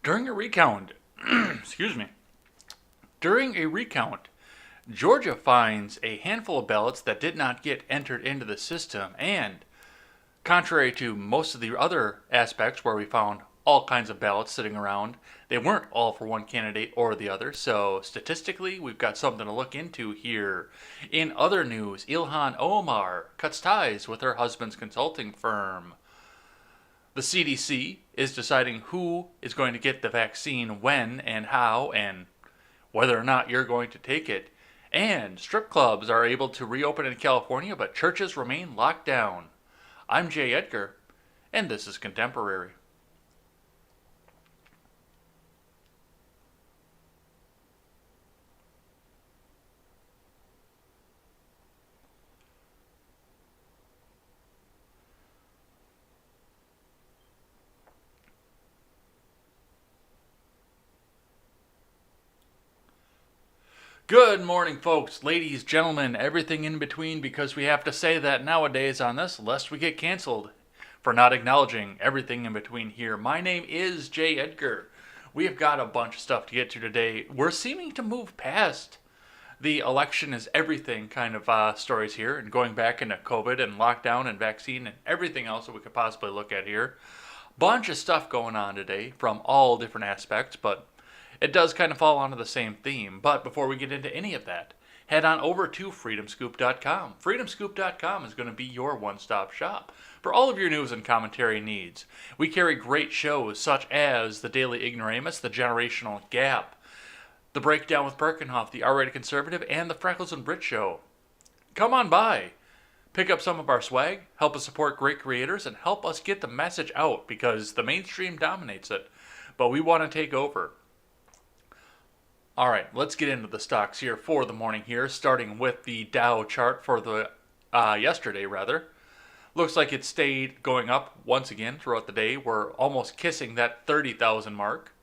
During a recount, excuse me, during a recount, Georgia finds a handful of ballots that did not get entered into the system, and contrary to most of the other aspects where we found all kinds of ballots sitting around, they weren't all for one candidate or the other. So statistically, we've got something to look into here. In other news, Ilhan Omar cuts ties with her husband's consulting firm. The CDC is deciding who is going to get the vaccine, when and how, and whether or not you're going to take it. And strip clubs are able to reopen in California, but churches remain locked down. I'm Jay Edgar, and this is Contemporary. Good morning, folks, ladies, gentlemen, everything in between, because we have to say that nowadays on this, lest we get canceled for not acknowledging everything in between here. My name is Jay Edgar. We have got a bunch of stuff to get to today. We're seeming to move past the election is everything kind of stories here, and going back into COVID and lockdown and vaccine and everything else that we could possibly look at here. Bunch of stuff going on today from all different aspects, but it does kind of fall onto the same theme. But before we get into any of that, head on over to freedomscoop.com. Freedomscoop.com is going to be your one-stop shop for all of your news and commentary needs. We carry great shows such as The Daily Ignoramus, The Generational Gap, The Breakdown with Birkenhoff, The R-Rated Conservative, and The Freckles and Brit Show. Come on by. Pick up some of our swag, help us support great creators, and help us get the message out, because the mainstream dominates it. But we want to take over. All right, let's get into the stocks here for the morning here, starting with the Dow chart for the yesterday, rather. Looks like it stayed going up once again throughout the day. We're almost kissing that 30,000 mark.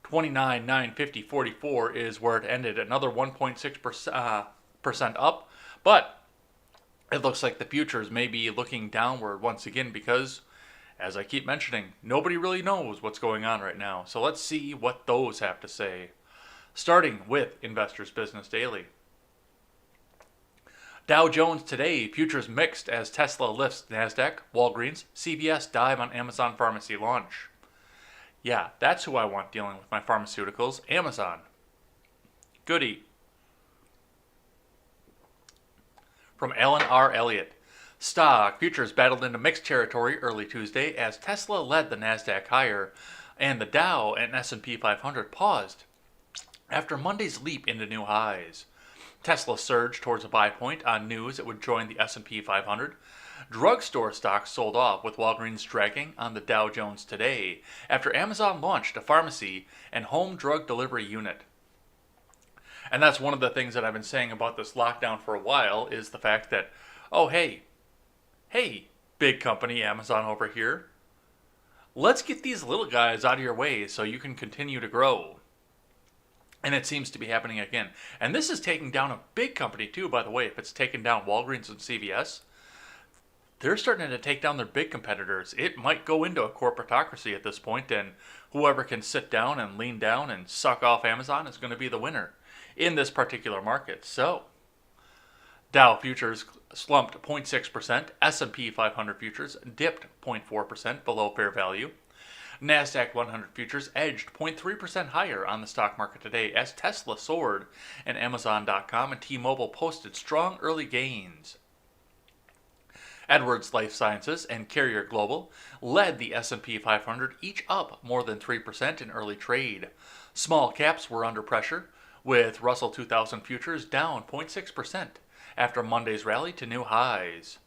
29,950.44 is where it ended, another 1.6% up. But it looks like the futures may be looking downward once again because, as I keep mentioning, nobody really knows what's going on right now. So let's see what those have to say. Starting with Investors Business Daily. Dow Jones today, futures mixed as Tesla lifts NASDAQ, Walgreens, CVS dive on Amazon pharmacy launch. Yeah, that's who I want dealing with my pharmaceuticals, Amazon. Goody. From Alan R. Elliott. Stock futures battled into mixed territory early Tuesday as Tesla led the NASDAQ higher and the Dow and S&P 500 paused after Monday's leap into new highs. Tesla surged towards a buy point on news it would join the S&P 500. Drugstore stocks sold off, with Walgreens dragging on the Dow Jones today after Amazon launched a pharmacy and home drug delivery unit. And that's one of the things that I've been saying about this lockdown for a while, is the fact that, oh hey, big company Amazon over here, let's get these little guys out of your way so you can continue to grow. And it seems to be happening again. And this is taking down a big company too, by the way. If it's taking down Walgreens and CVS, they're starting to take down their big competitors. It might go into a corporatocracy at this point, and whoever can sit down and lean down and suck off Amazon is going to be the winner in this particular market. So, Dow futures slumped 0.6%. S&P 500 futures dipped 0.4% below fair value. NASDAQ 100 futures edged 0.3% higher on the stock market today as Tesla soared and Amazon.com and T-Mobile posted strong early gains. Edwards Lifesciences and Carrier Global led the S&P 500, each up more than 3% in early trade. Small caps were under pressure, with Russell 2000 futures down 0.6% after Monday's rally to new highs.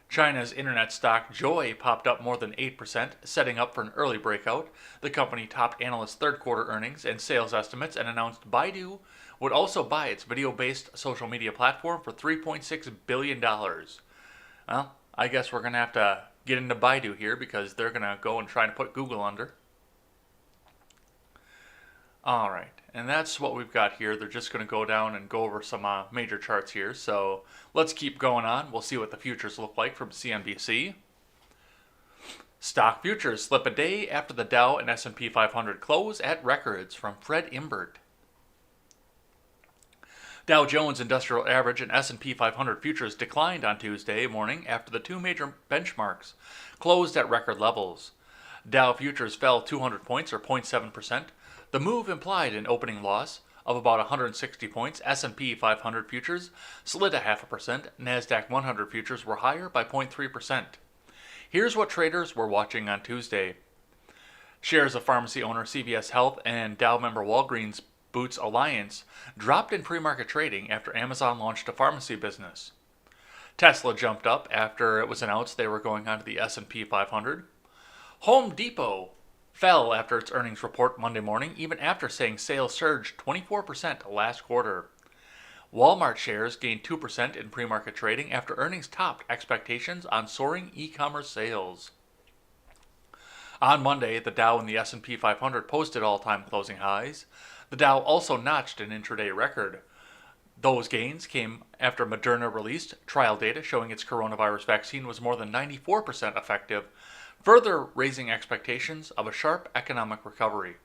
China's internet stock Joy popped up more than 8%, setting up for an early breakout. The company topped analysts' third quarter earnings and sales estimates and announced Baidu would also buy its video-based social media platform for $3.6 billion. Well, I guess we're going to have to get into Baidu here because they're going to go and try to put Google under. All right, and that's what we've got here. They're just going to go down and go over some major charts here. So let's keep going on. We'll see what the futures look like from CNBC. Stock futures slip a day after the Dow and S&P 500 close at records from Fred Imbert. Dow Jones Industrial Average and S&P 500 futures declined on Tuesday morning after the two major benchmarks closed at record levels. Dow futures fell 200 points or 0.7%. The move implied an opening loss of about 160 points. S&P 500 futures slid 0.5%. Nasdaq 100 futures were higher by 0.3%. Here's what traders were watching on Tuesday. Shares of pharmacy owner CVS Health and Dow member Walgreens Boots Alliance dropped in pre-market trading after Amazon launched a pharmacy business. Tesla jumped up after it was announced they were going onto the S&P 500. Home Depot fell after its earnings report Monday morning, even after saying sales surged 24% last quarter. Walmart shares gained 2% in pre-market trading after earnings topped expectations on soaring e-commerce sales. On Monday, the Dow and the S&P 500 posted all-time closing highs. The Dow also notched an intraday record. Those gains came after Moderna released trial data showing its coronavirus vaccine was more than 94% effective, further raising expectations of a sharp economic recovery.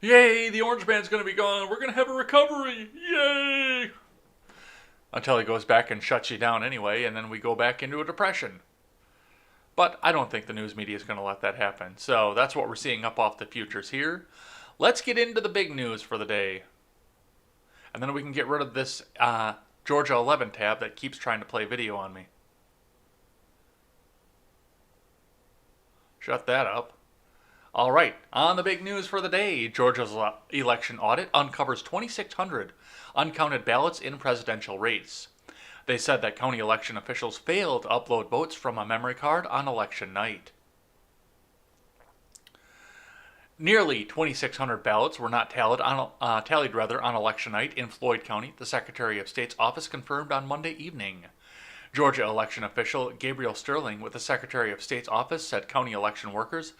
Yay, the orange man's going to be gone. We're going to have a recovery. Yay! Until he goes back and shuts you down anyway, and then we go back into a depression. But I don't think the news media is going to let that happen. So that's what we're seeing up off the futures here. Let's get into the big news for the day. And then we can get rid of this Georgia 11 tab that keeps trying to play video on me. Shut that up. All right, on the big news for the day, Georgia's election audit uncovers 2,600 uncounted ballots in presidential race. They said that county election officials failed to upload votes from a memory card on election night. Nearly 2,600 ballots were not tallied on election night in Floyd County, the Secretary of State's office confirmed on Monday evening. Georgia election official Gabriel Sterling with the Secretary of State's office said county election workers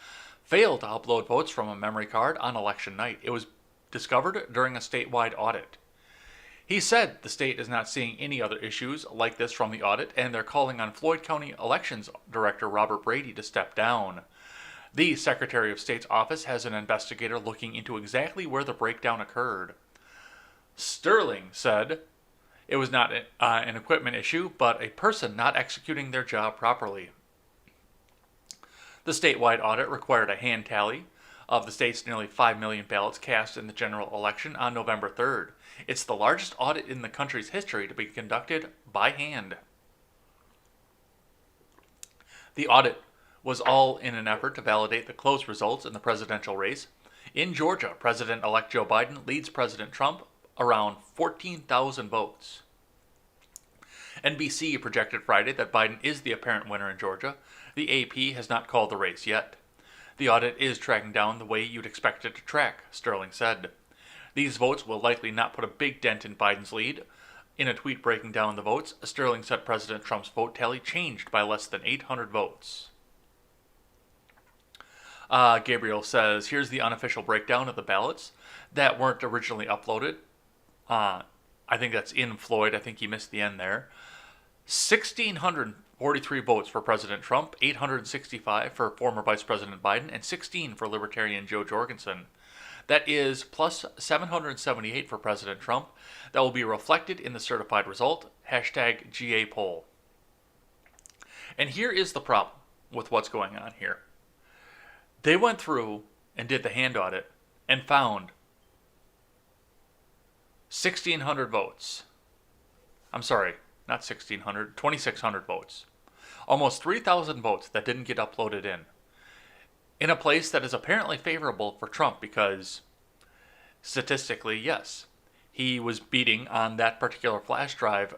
failed to upload votes from a memory card on election night. It was discovered during a statewide audit. He said the state is not seeing any other issues like this from the audit, and they're calling on Floyd County Elections Director Robert Brady to step down. The Secretary of State's office has an investigator looking into exactly where the breakdown occurred. Sterling said it was not an equipment issue, but a person not executing their job properly. The statewide audit required a hand tally of the state's nearly 5 million ballots cast in the general election on November 3rd. It's the largest audit in the country's history to be conducted by hand. The audit was all in an effort to validate the close results in the presidential race. In Georgia, President-elect Joe Biden leads President Trump around 14,000 votes. NBC projected Friday that Biden is the apparent winner in Georgia. The AP has not called the race yet. The audit is tracking down the way you'd expect it to track, Sterling said. These votes will likely not put a big dent in Biden's lead. In a tweet breaking down the votes, Sterling said President Trump's vote tally changed by less than 800 votes. Gabriel says, here's the unofficial breakdown of the ballots that weren't originally uploaded. I think that's in Floyd. I think he missed the end there. 1,643 votes for President Trump, 865 for former Vice President Biden, and 16 for Libertarian Joe Jorgensen. That is plus 778 for President Trump. That will be reflected in the certified result. Hashtag GA poll. And here is the problem with what's going on here. They went through and did the hand audit and found 1,600 votes. I'm sorry, not 1,600, 2,600 votes. Almost 3,000 votes that didn't get uploaded in a place that is apparently favorable for Trump because statistically, yes, he was beating on that particular flash drive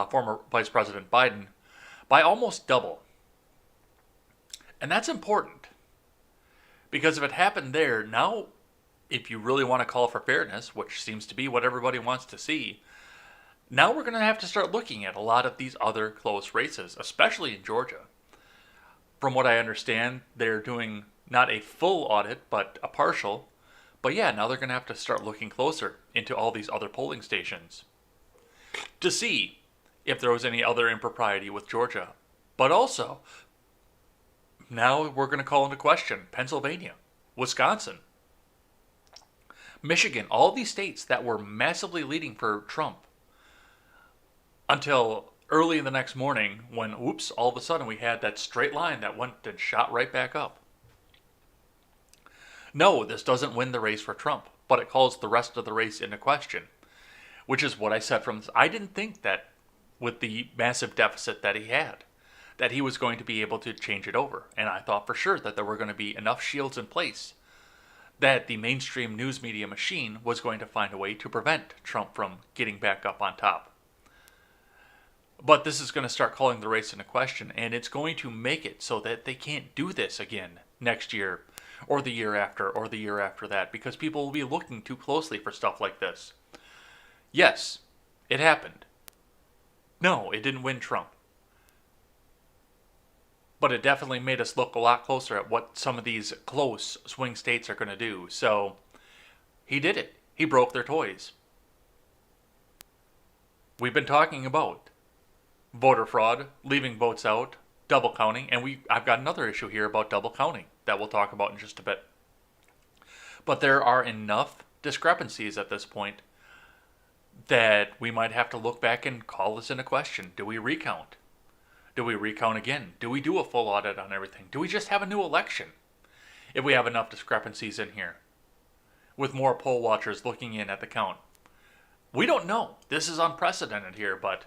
former Vice President Biden by almost double. And that's important because if it happened there, now if you really want to call for fairness, which seems to be what everybody wants to see, now we're going to have to start looking at a lot of these other close races, especially in Georgia. From what I understand, they're doing not a full audit, but a partial. But yeah, now they're going to have to start looking closer into all these other polling stations to see if there was any other impropriety with Georgia. But also, Now we're going to call into question Pennsylvania, Wisconsin, Michigan, all these states that were massively leading for Trump until early in the next morning when, whoops, all of a sudden we had that straight line that went and shot right back up. No, this doesn't win the race for Trump, but it calls the rest of the race into question, which is what I said from this. I didn't think that with the massive deficit that he had, that he was going to be able to change it over. And I thought for sure that there were going to be enough shields in place that the mainstream news media machine was going to find a way to prevent Trump from getting back up on top. But this is going to start calling the race into question, and it's going to make it so that they can't do this again next year, or the year after, or the year after that, because people will be looking too closely for stuff like this. Yes, it happened. No, it didn't win Trump. But it definitely made us look a lot closer at what some of these close swing states are going to do. So, he did it. He broke their toys. We've been talking about voter fraud, leaving votes out, double counting, and I've got another issue here about double counting that we'll talk about in just a bit. But there are enough discrepancies at this point that we might have to look back and call this into question. Do we recount? Do we recount again? Do we do a full audit on everything? Do we just have a new election if we have enough discrepancies in here with more poll watchers looking in at the count? We don't know. This is unprecedented here, but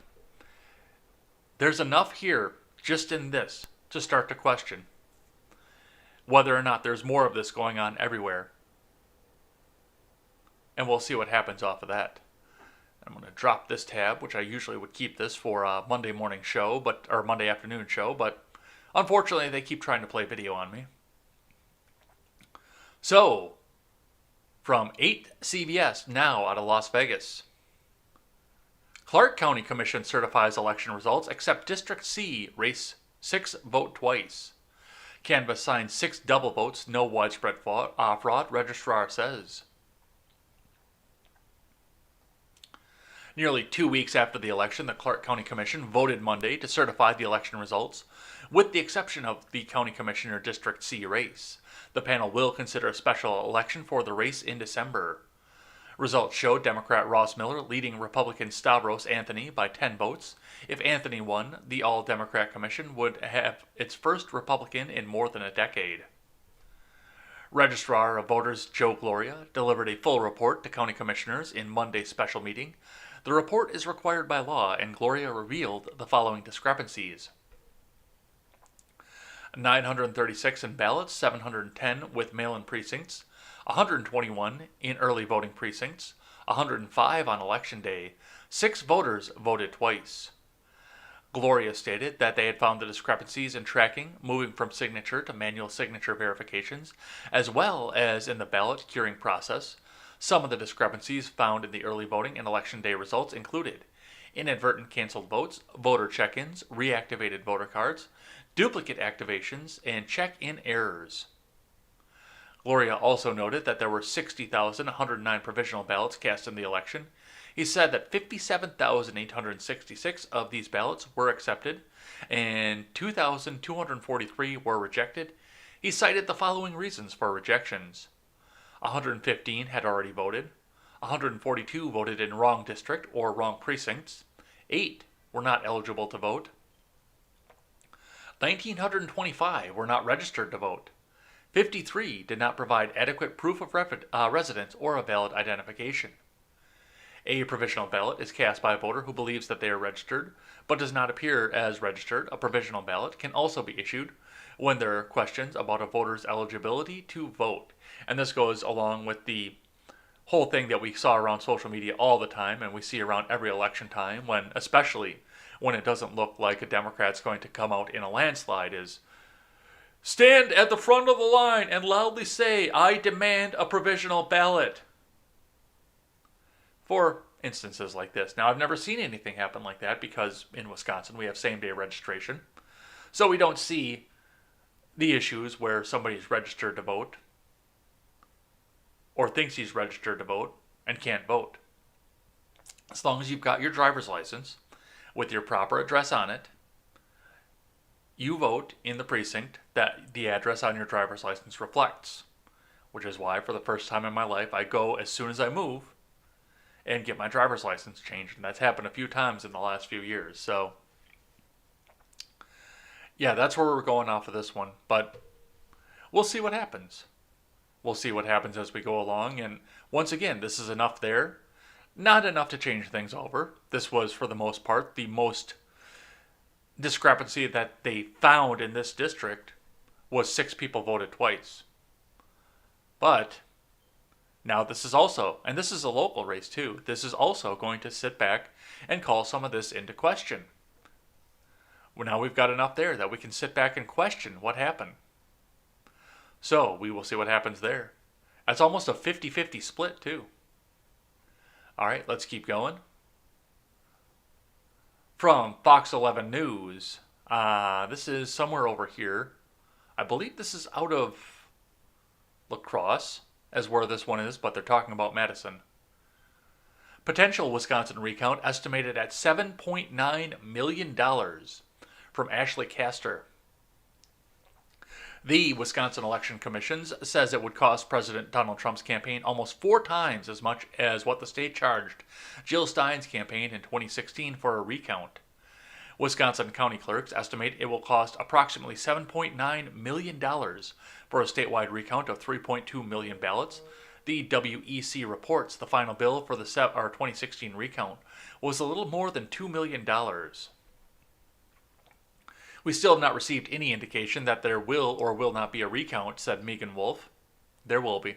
there's enough here just in this to start to question whether or not there's more of this going on everywhere. And we'll see what happens off of that. I'm going to drop this tab, which I usually would keep this for a Monday morning show, or Monday afternoon show, but unfortunately they keep trying to play video on me. So, from 8 CBS, now out of Las Vegas. Clark County Commission certifies election results, except District C race 6 vote twice. Canvass signs 6 double votes, no widespread fraud, registrar says. Nearly 2 weeks after the election, the Clark County Commission voted Monday to certify the election results, with the exception of the County Commissioner District C race. The panel will consider a special election for the race in December. Results showed Democrat Ross Miller leading Republican Stavros Anthony by 10 votes. If Anthony won, the All-Democrat Commission would have its first Republican in more than a decade. Registrar of Voters Joe Gloria delivered a full report to county commissioners in Monday's special meeting. The report is required by law, and Gloria revealed the following discrepancies. 936 in ballots, 710 with mail-in precincts, 121 in early voting precincts, 105 on election day. 6 voters voted twice. Gloria stated that they had found the discrepancies in tracking, moving from signature to manual signature verifications, as well as in the ballot curing process. Some of the discrepancies found in the early voting and election day results included inadvertent canceled votes, voter check-ins, reactivated voter cards, duplicate activations, and check-in errors. Gloria also noted that there were 60,109 provisional ballots cast in the election. He said that 57,866 of these ballots were accepted and 2,243 were rejected. He cited the following reasons for rejections. 115 had already voted. 142 voted in wrong district or wrong precincts. 8 were not eligible to vote. 1,925 were not registered to vote. 53 did not provide adequate proof of residence or a valid identification. A provisional ballot is cast by a voter who believes that they are registered, but does not appear as registered. A provisional ballot can also be issued when there are questions about a voter's eligibility to vote. And this goes along with the whole thing that we saw around social media all the time, and we see around every election time, especially when it doesn't look like a Democrat's going to come out in a landslide, is stand at the front of the line and loudly say, "I demand a provisional ballot." For instances like this. Now, I've never seen anything happen like that because in Wisconsin we have same-day registration. So we don't see the issues where somebody's registered to vote or thinks he's registered to vote and can't vote. As long as you've got your driver's license with your proper address on it, you vote in the precinct that the address on your driver's license reflects, which is why for the first time in my life I go as soon as I move and get my driver's license changed. And that's happened a few times in the last few years. So, yeah, that's where we're going off of this one. But we'll see what happens. We'll see what happens as we go along. And once again, this is enough there. Not enough to change things over. This was, for the most part, the most discrepancy that they found in this district was 6 people voted twice. But now this is also, and this is a local race too, this is also going to sit back and call some of this into question. Well, now we've got enough there that we can sit back and question what happened. So we will see what happens there. That's almost a 50-50 split too. All right, let's keep going. From Fox 11 News, this is somewhere over here. I believe this is out of La Crosse, as where this one is, but they're talking about Madison. Potential Wisconsin recount estimated at $7.9 million from Ashley Castor. The Wisconsin Election Commission says it would cost President Donald Trump's campaign almost 4 times as much as what the state charged Jill Stein's campaign in 2016 for a recount. Wisconsin county clerks estimate it will cost approximately $7.9 million for a statewide recount of 3.2 million ballots. The WEC reports the final bill for the 2016 recount was a little more than $2 million. We still have not received any indication that there will or will not be a recount, said Megan Wolf. There will be.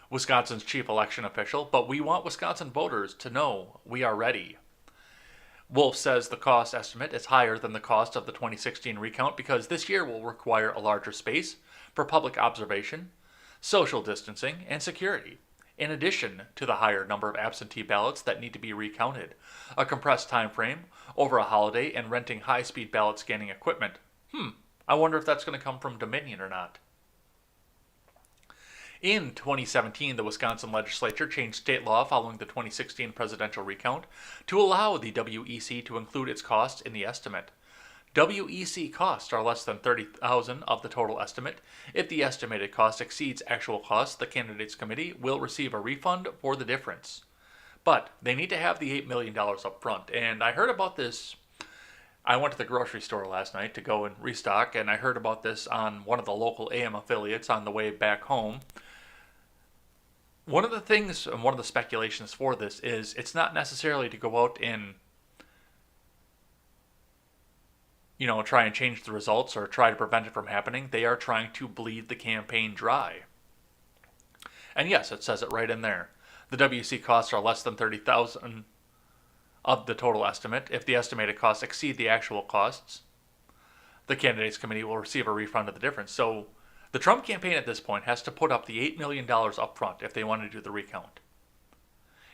Wisconsin's chief election official, but we want Wisconsin voters to know we are ready. Wolf says the cost estimate is higher than the cost of the 2016 recount because this year will require a larger space for public observation, social distancing, and security, in addition to the higher number of absentee ballots that need to be recounted, a compressed time frame over a holiday, and renting high-speed ballot scanning equipment. I wonder if that's going to come from Dominion or not. In 2017, the Wisconsin legislature changed state law following the 2016 presidential recount to allow the WEC to include its costs in the estimate. WEC costs are less than $30,000 of the total estimate. If the estimated cost exceeds actual costs, the candidates committee will receive a refund for the difference. But they need to have the $8 million up front. And I heard about this. I went to the grocery store last night to go and restock, and I heard about this on one of the local AM affiliates on the way back home. One of the things, and one of the speculations for this is it's not necessarily to go out and try and change the results or try to prevent it from happening. They are trying to bleed the campaign dry. And yes, it says it right in there. The WC costs are less than $30,000 of the total estimate. If the estimated costs exceed the actual costs, the candidates committee will receive a refund of the difference. So the Trump campaign at this point has to put up the $8 million up front if they want to do the recount.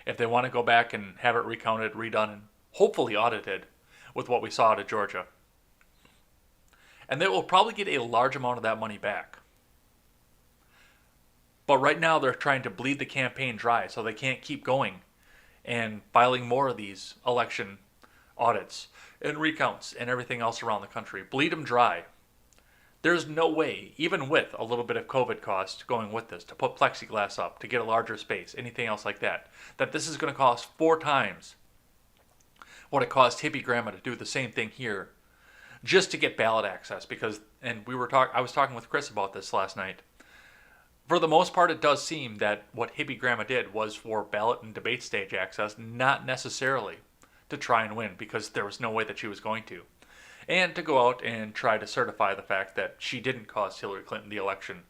If they want to go back and have it recounted, redone, and hopefully audited with what we saw out of Georgia. And they will probably get a large amount of that money back. But right now they're trying to bleed the campaign dry so they can't keep going and filing more of these election audits and recounts and everything else around the country. Bleed them dry. There's no way, even with a little bit of COVID cost going with this, to put plexiglass up, to get a larger space, anything else like that, that this is going to cost 4 times what it cost hippie grandma to do the same thing here just to get ballot access. Because, and I was talking with Chris about this last night. For the most part, it does seem that what hippie grandma did was for ballot and debate stage access, not necessarily to try and win, because there was no way that she was going to. And to go out and try to certify the fact that she didn't cost Hillary Clinton the election.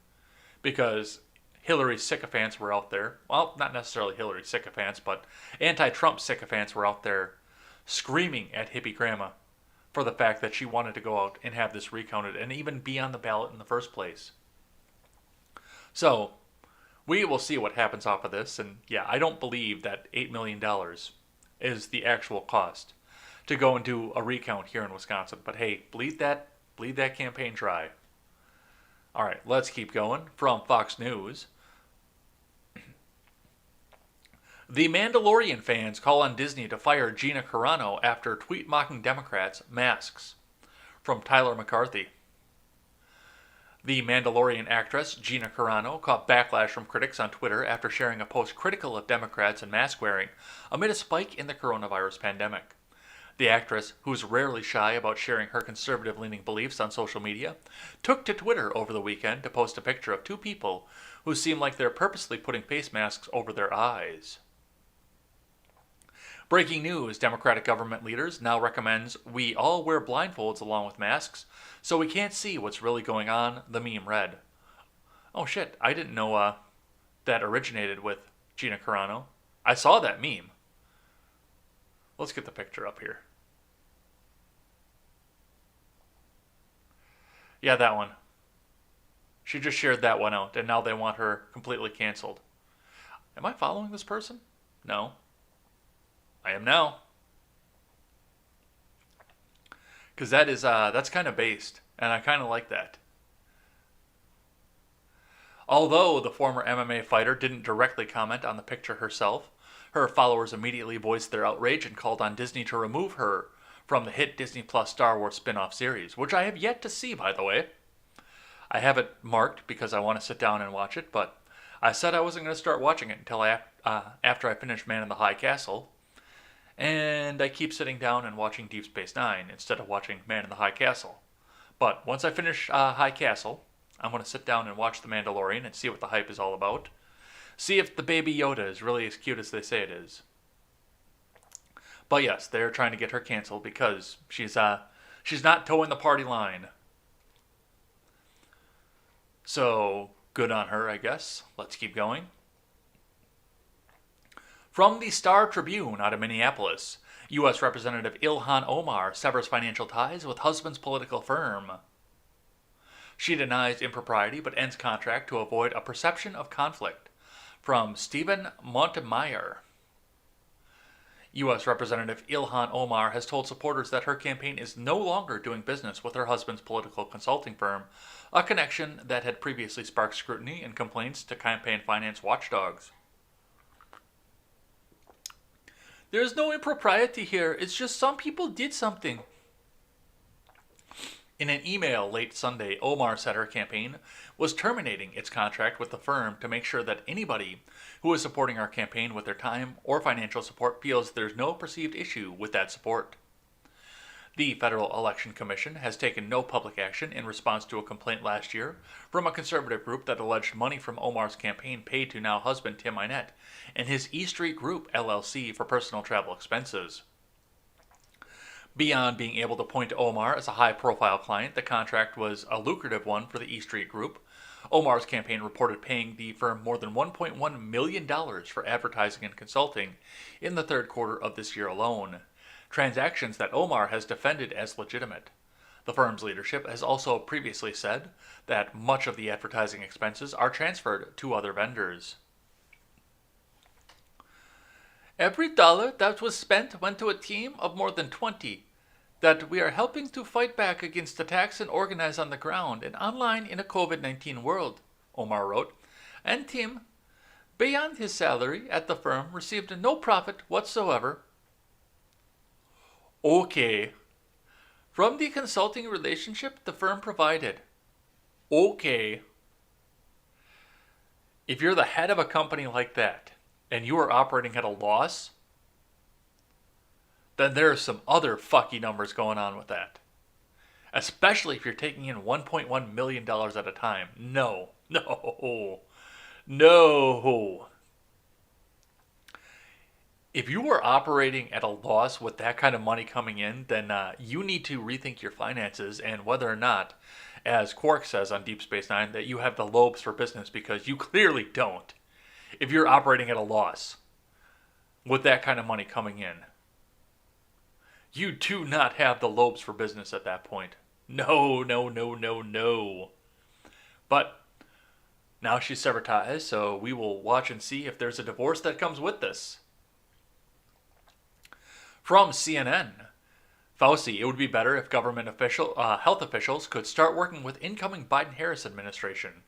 Because Hillary's sycophants were out there, well, not necessarily Hillary's sycophants, but anti-Trump sycophants were out there screaming at hippie grandma for the fact that she wanted to go out and have this recounted and even be on the ballot in the first place. So, we will see what happens off of this. And yeah, I don't believe that $8 million is the actual cost to go and do a recount here in Wisconsin. But hey, bleed that campaign dry. All right, let's keep going. From Fox News. The Mandalorian fans call on Disney to fire Gina Carano after tweet mocking Democrats, masks. from Tyler McCarthy. The Mandalorian actress Gina Carano caught backlash from critics on Twitter after sharing a post critical of Democrats and mask wearing amid a spike in the coronavirus pandemic. The actress, who's rarely shy about sharing her conservative-leaning beliefs on social media, took to Twitter over the weekend to post a picture of two people who seem like they're purposely putting face masks over their eyes. Breaking news, Democratic government leaders now recommends we all wear blindfolds along with masks so we can't see what's really going on, the meme read. Oh shit, I didn't know that originated with Gina Carano. I saw that meme. Let's get the picture up here. Yeah, that one. She just shared that one out, and now they want her completely canceled. Am I following this person? No. I am now. Because that's kind of based, and I kind of like that. Although the former MMA fighter didn't directly comment on the picture herself, her followers immediately voiced their outrage and called on Disney to remove her from the hit Disney Plus Star Wars spin-off series, which I have yet to see, by the way. I have it marked because I want to sit down and watch it, but I said I wasn't going to start watching it until after I finish Man in the High Castle, and I keep sitting down and watching Deep Space Nine instead of watching Man in the High Castle. But once I finish High Castle, I'm going to sit down and watch The Mandalorian and see what the hype is all about. See if the baby Yoda is really as cute as they say it is. But yes, they're trying to get her canceled because she's not towing the party line. So, good on her, I guess. Let's keep going. From the Star Tribune out of Minneapolis, U.S. Representative Ilhan Omar severs financial ties with husband's political firm. She denies impropriety but ends contract to avoid a perception of conflict. From Stephen Montemeyer. U.S. Representative Ilhan Omar has told supporters that her campaign is no longer doing business with her husband's political consulting firm, a connection that had previously sparked scrutiny and complaints to campaign finance watchdogs. There's no impropriety here, it's just some people did something. In an email late Sunday, Omar said her campaign was terminating its contract with the firm to make sure that anybody who is supporting our campaign with their time or financial support feels there's no perceived issue with that support. The Federal Election Commission has taken no public action in response to a complaint last year from a conservative group that alleged money from Omar's campaign paid to now husband Tim Inett and his E Street Group LLC for personal travel expenses. Beyond being able to point to Omar as a high-profile client, the contract was a lucrative one for the E Street Group. Omar's campaign reported paying the firm more than $1.1 million for advertising and consulting in the third quarter of this year alone, transactions that Omar has defended as legitimate. The firm's leadership has also previously said that much of the advertising expenses are transferred to other vendors. Every dollar that was spent went to a team of more than 20 that we are helping to fight back against attacks and organize on the ground and online in a COVID-19 world, Omar wrote. And Tim, beyond his salary at the firm, received no profit whatsoever. Okay. From the consulting relationship the firm provided. Okay. If you're the head of a company like that, and you are operating at a loss, then there are some other fucky numbers going on with that. Especially if you're taking in $1.1 million at a time. No. If you are operating at a loss with that kind of money coming in, then you need to rethink your finances and whether or not, as Quark says on Deep Space Nine, that you have the lobes for business, because you clearly don't. If you're operating at a loss with that kind of money coming in, you do not have the lobes for business at that point. No. But now she's severed ties, so we will watch and see if there's a divorce that comes with this. From CNN, Fauci, it would be better if government health officials could start working with incoming Biden-Harris administration.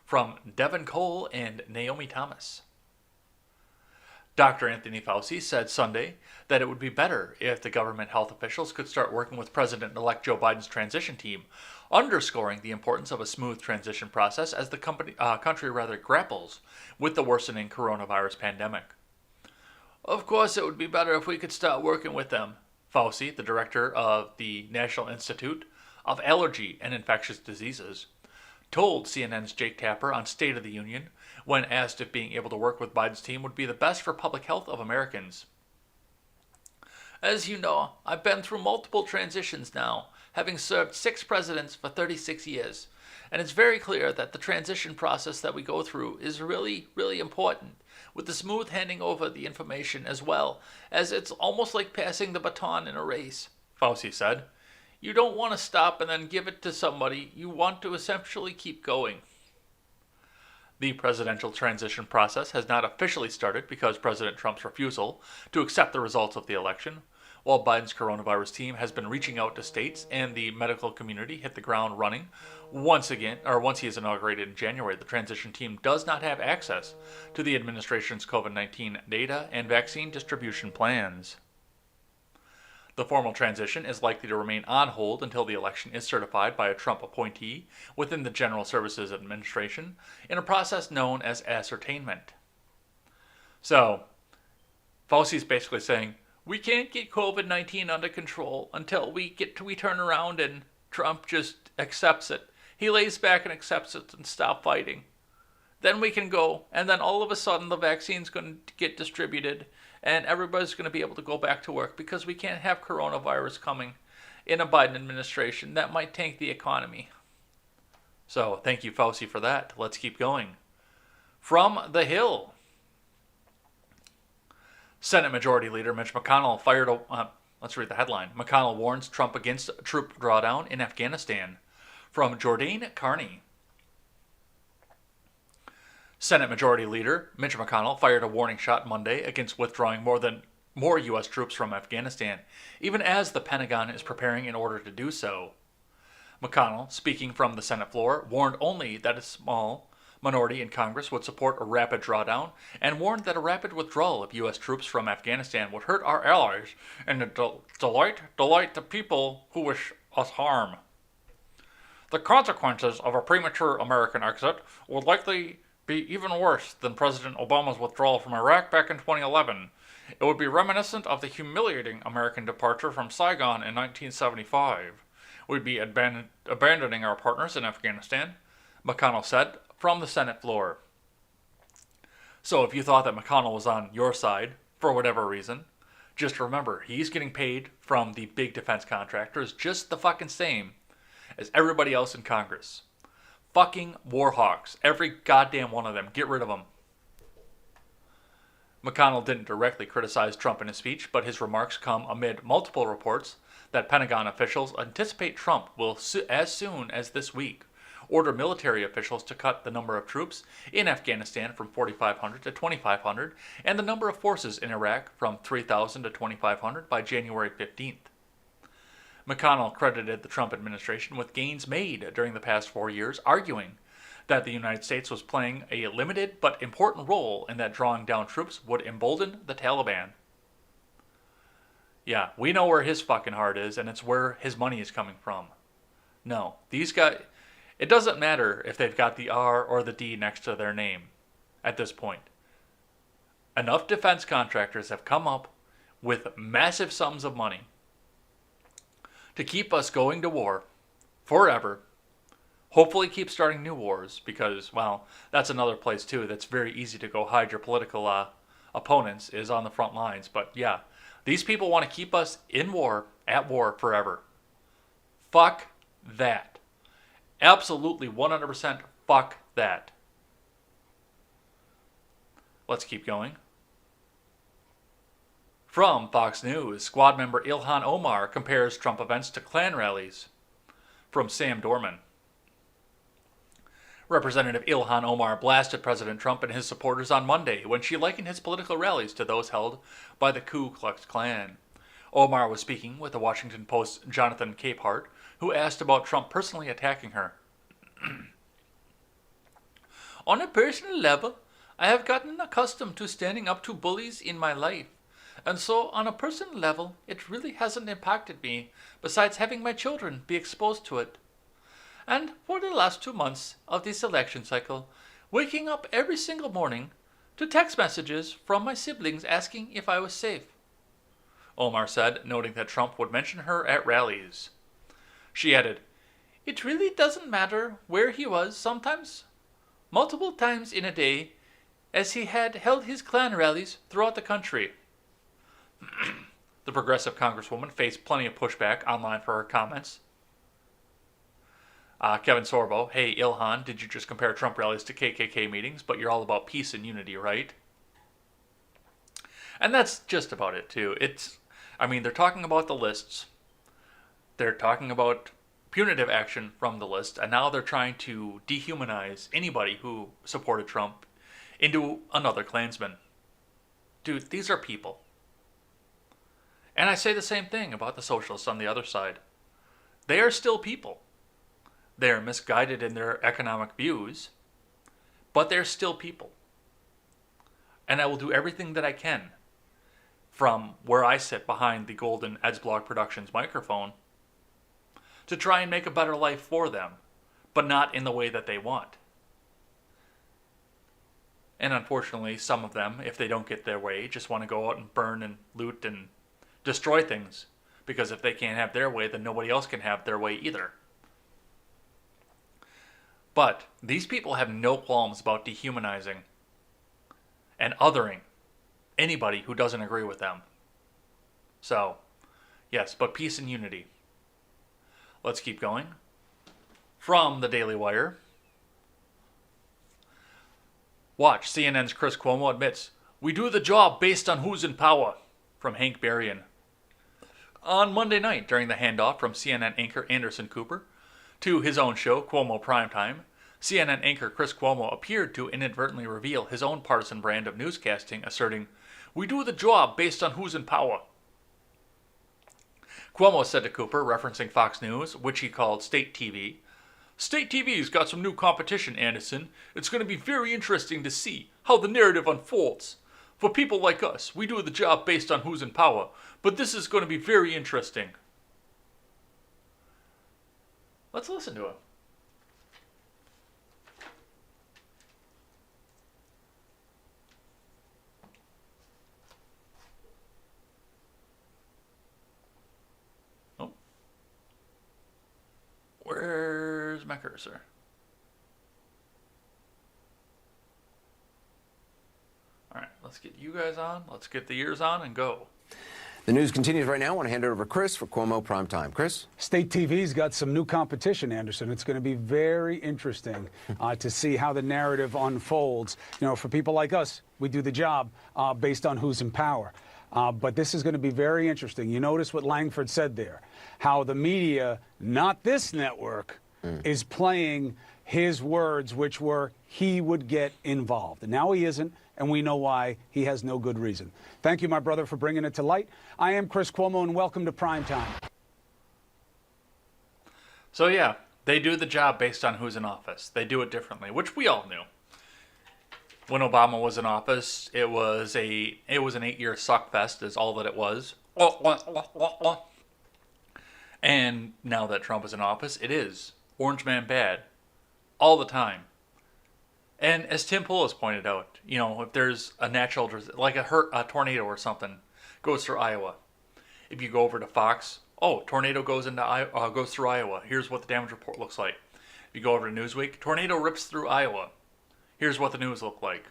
From Devin Cole and Naomi Thomas. Dr. Anthony Fauci said Sunday that it would be better if the government health officials could start working with President-elect Joe Biden's transition team, underscoring the importance of a smooth transition process as the country grapples with the worsening coronavirus pandemic. Of course, it would be better if we could start working with them, Fauci, the director of the National Institute of Allergy and Infectious Diseases, told CNN's Jake Tapper on State of the Union when asked if being able to work with Biden's team would be the best for public health of Americans. As you know, I've been through multiple transitions now, having served 6 presidents for 36 years, and it's very clear that the transition process that we go through is really, really important, with the smooth handing over the information as well, as it's almost like passing the baton in a race, Fauci said. You don't want to stop and then give it to somebody. You want to essentially keep going. The presidential transition process has not officially started because President Trump's refusal to accept the results of the election, while Biden's coronavirus team has been reaching out to states and the medical community hit the ground running. Once he is inaugurated in January, the transition team does not have access to the administration's COVID-19 data and vaccine distribution plans. The formal transition is likely to remain on hold until the election is certified by a Trump appointee within the General Services Administration in a process known as ascertainment. So, Fauci's basically saying, we can't get COVID-19 under control until we turn around and Trump just accepts it. He lays back and accepts it and stop fighting. Then we can go, and then all of a sudden the vaccine's going to get distributed and everybody's going to be able to go back to work because we can't have coronavirus coming in a Biden administration. That might tank the economy. So thank you, Fauci, for that. Let's keep going. From the Hill. Senate Majority Leader Mitch McConnell let's read the headline. McConnell warns Trump against troop drawdown in Afghanistan. From Jordan Carney. Senate Majority Leader Mitch McConnell fired a warning shot Monday against withdrawing more U.S. troops from Afghanistan, even as the Pentagon is preparing in order to do so. McConnell, speaking from the Senate floor, warned only that a small minority in Congress would support a rapid drawdown and warned that a rapid withdrawal of U.S. troops from Afghanistan would hurt our allies and delight the people who wish us harm. The consequences of a premature American exit would likely be even worse than President Obama's withdrawal from Iraq back in 2011. It would be reminiscent of the humiliating American departure from Saigon in 1975. We'd be abandoning our partners in Afghanistan, McConnell said from the Senate floor. So if you thought that McConnell was on your side, for whatever reason, just remember, he's getting paid from the big defense contractors just the fucking same as everybody else in Congress. Fucking war hawks. Every goddamn one of them. Get rid of them. McConnell didn't directly criticize Trump in his speech, but his remarks come amid multiple reports that Pentagon officials anticipate Trump will, as soon as this week, order military officials to cut the number of troops in Afghanistan from 4,500 to 2,500 and the number of forces in Iraq from 3,000 to 2,500 by January 15th. McConnell credited the Trump administration with gains made during the past 4 years, arguing that the United States was playing a limited but important role and that drawing down troops would embolden the Taliban. Yeah, we know where his fucking heart is, and it's where his money is coming from. No, these guys, it doesn't matter if they've got the R or the D next to their name at this point. Enough defense contractors have come up with massive sums of money to keep us going to war forever. Hopefully keep starting new wars because, well, that's another place too that's very easy to go hide your political opponents is on the front lines. But yeah, these people want to keep us in war, at war forever. Fuck that. Absolutely 100% fuck that. Let's keep going. From Fox News, squad member Ilhan Omar compares Trump events to Klan rallies. From Sam Dorman. Representative Ilhan Omar blasted President Trump and his supporters on Monday when she likened his political rallies to those held by the Ku Klux Klan. Omar was speaking with the Washington Post's Jonathan Capehart, who asked about Trump personally attacking her. On a personal level, I have gotten accustomed to standing up to bullies in my life, and so on a personal level, it really hasn't impacted me, besides having my children be exposed to it. And for the last 2 months of this election cycle, waking up every single morning to text messages from my siblings asking if I was safe, Omar said, noting that Trump would mention her at rallies. She added, "It really doesn't matter where he was sometimes, multiple times in a day, as he had held his Klan rallies throughout the country." The progressive congresswoman faced plenty of pushback online for her comments. Kevin Sorbo, "Hey Ilhan, did you just compare Trump rallies to KKK meetings? But you're all about peace and unity, right?" And that's just about it, too. They're talking about the lists. They're talking about punitive action from the list, and now they're trying to dehumanize anybody who supported Trump into another Klansman. Dude, these are people. And I say the same thing about the socialists on the other side. They are still people. They are misguided in their economic views, but they're still people. And I will do everything that I can from where I sit behind the golden Edsblog Productions microphone to try and make a better life for them, but not in the way that they want. And unfortunately, some of them, if they don't get their way, just want to go out and burn and loot and destroy things. Because if they can't have their way, then nobody else can have their way either. But these people have no qualms about dehumanizing and othering anybody who doesn't agree with them. So, yes, but peace and unity. Let's keep going. From the Daily Wire. Watch, CNN's Chris Cuomo admits, "We do the job based on who's in power." From Hank Berrien. On Monday night, during the handoff from CNN anchor Anderson Cooper to his own show, Cuomo Primetime, CNN anchor Chris Cuomo appeared to inadvertently reveal his own partisan brand of newscasting, asserting, "We do the job based on who's in power." Cuomo said to Cooper, referencing Fox News, which he called State TV, "State TV's got some new competition, Anderson. It's going to be very interesting to see how the narrative unfolds. For people like us, we do the job based on who's in power, but this is going to be very interesting." Let's listen to him. Oh. Where's my cursor? All right, let's get you guys on. Let's get the ears on and go. The news continues right now. I want to hand it over to Chris for Cuomo Primetime. Chris? State TV's got some new competition, Anderson. It's going to be very interesting to see how the narrative unfolds. You know, for people like us, we do the job based on who's in power. But this is going to be very interesting. You notice what Langford said there, how the media, not this network, is playing his words, which were he would get involved. And now he isn't, and we know why. He has no good reason. Thank you, my brother, for bringing it to light. I am Chris Cuomo, and welcome to Primetime. So yeah, they do the job based on who's in office. They do it differently, which we all knew. When Obama was in office, it was an 8-year suckfest, is all that it was. And now that Trump is in office, it is Orange Man bad, all the time. And as Tim Pool has pointed out, you know, if there's a natural, like a tornado or something, goes through Iowa. If you go over to Fox, tornado goes through Iowa. Here's what the damage report looks like. If you go over to Newsweek, tornado rips through Iowa. Here's what the news looked like.